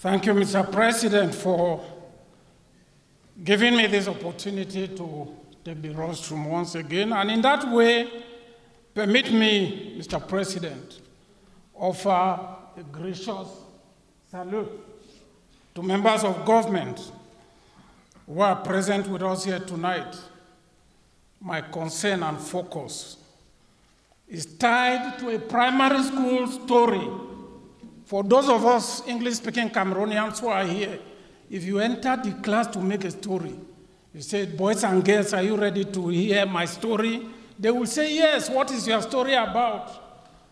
Thank you, Mr. President, for giving me this opportunity to take the rostrum once again. And in that way, permit me, Mr. President, offer a gracious salute to members of government who are present with us here tonight. My concern and focus is tied to a primary school story. For those of us English-speaking Cameroonians who are here, if you enter the class to make a story, you say, boys and girls, are you ready to hear my story? They will say, yes, what is your story about?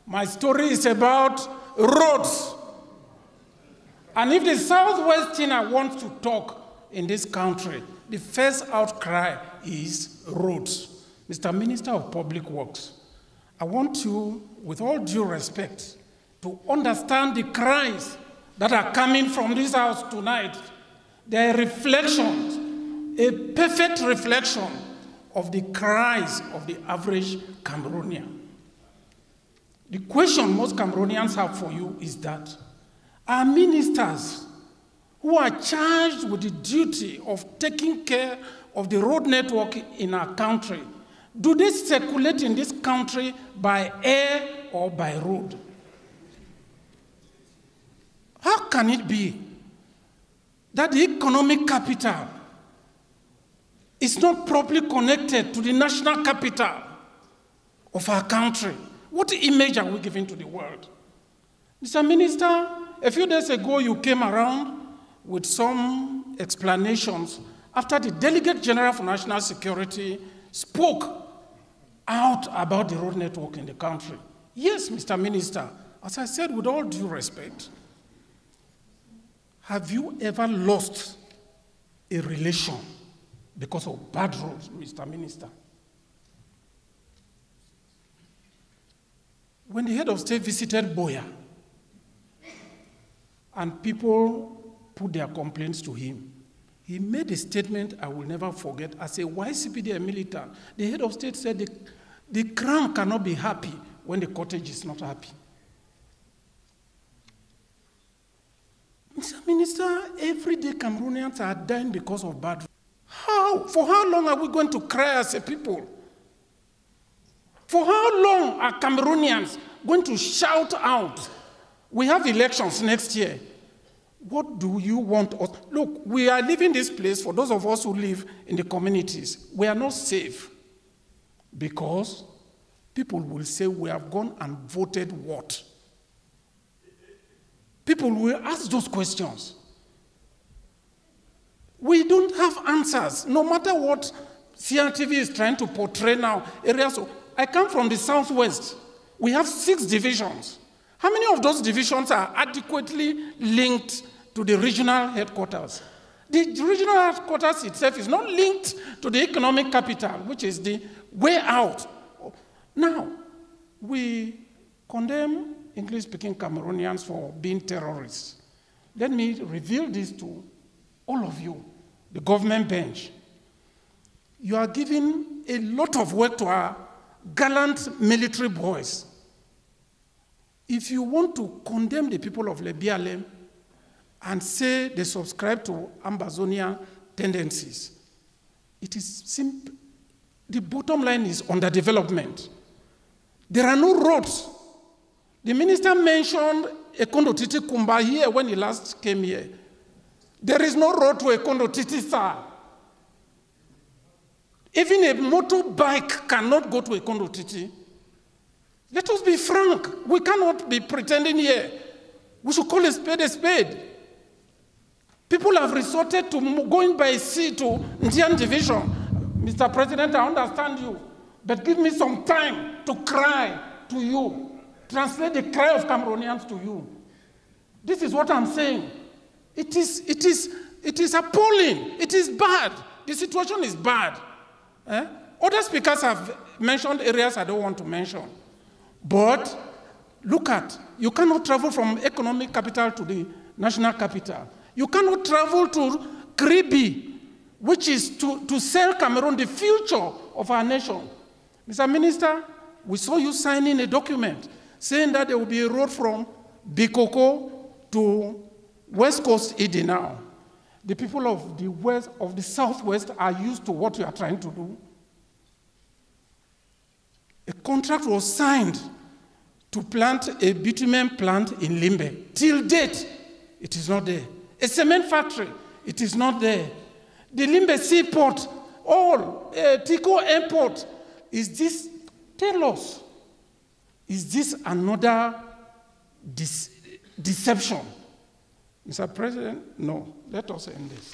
My story is about roads. And if the Southwesterner wants to talk in this country, the first outcry is roads. Mr. Minister of Public Works, I want you, with all due respect, to understand the cries that are coming from this house tonight. They are reflections, a perfect reflection of the cries of the average Cameroonian. The question most Cameroonians have for you is that our ministers who are charged with the duty of taking care of the road network in our country, do they circulate in this country by air or by road? How can it be that the economic capital is not properly connected to the national capital of our country? What image are we giving to the world? Mr. Minister, a few days ago you came around with some explanations after the Delegate General for National Security spoke out about the road network in the country. Yes, Mr. Minister, as I said, with all due respect, have you ever lost a relation because of bad roads, Mr. Minister? When the head of state visited Boya and people put their complaints to him, he made a statement I will never forget. As a wise CPDM militant, the head of state said the crown cannot be happy when the cottage is not happy. Mr. Minister, everyday Cameroonians are dying because of bad roads. How? For how long are we going to cry as a people? For how long are Cameroonians going to shout out? We have elections next year. What do you want us? Look, we are leaving this place, for those of us who live in the communities, we are not safe because people will say we have gone and voted what? People will ask those questions. We don't have answers, no matter what CRTV is trying to portray now. Areas of, I come from the Southwest. We have 6 divisions. How many of those divisions are adequately linked to the regional headquarters? The regional headquarters itself is not linked to the economic capital, which is the way out. Now, we condemn English-speaking Cameroonians for being terrorists. Let me reveal this to all of you, the government bench. You are giving a lot of work to our gallant military boys. If you want to condemn the people of Lebialem and say they subscribe to Ambazonian tendencies, it is simple. The bottom line is underdevelopment. There are no roads. The minister mentioned Ekondo Titi Kumba here when he last came here. There is no road to Ekondo Titi, sir. Even a motorbike cannot go to Ekondo Titi. Let us be frank. We cannot be pretending here. We should call a spade a spade. People have resorted to going by sea to Ndian Division. Mr. President, I understand you, but give me some time to cry to you. Translate the cry of Cameroonians to you. This is what I'm saying. It is appalling. It is bad. The situation is bad. Other speakers have mentioned areas I don't want to mention. But look at, you cannot travel from economic capital to the national capital. You cannot travel to Kribi, which is to sell Cameroon, the future of our nation. Mr. Minister, we saw you signing a document saying that there will be a road from Bikoko to West Coast ED now, the people of the west, of the southwest are used to what you are trying to do. A contract was signed to plant a bitumen plant in Limbe. Till date, it is not there. A cement factory, it is not there. The Limbe seaport, all, Tico airport, is this, tell us, is this another deception? Mr. President, no, let us end this.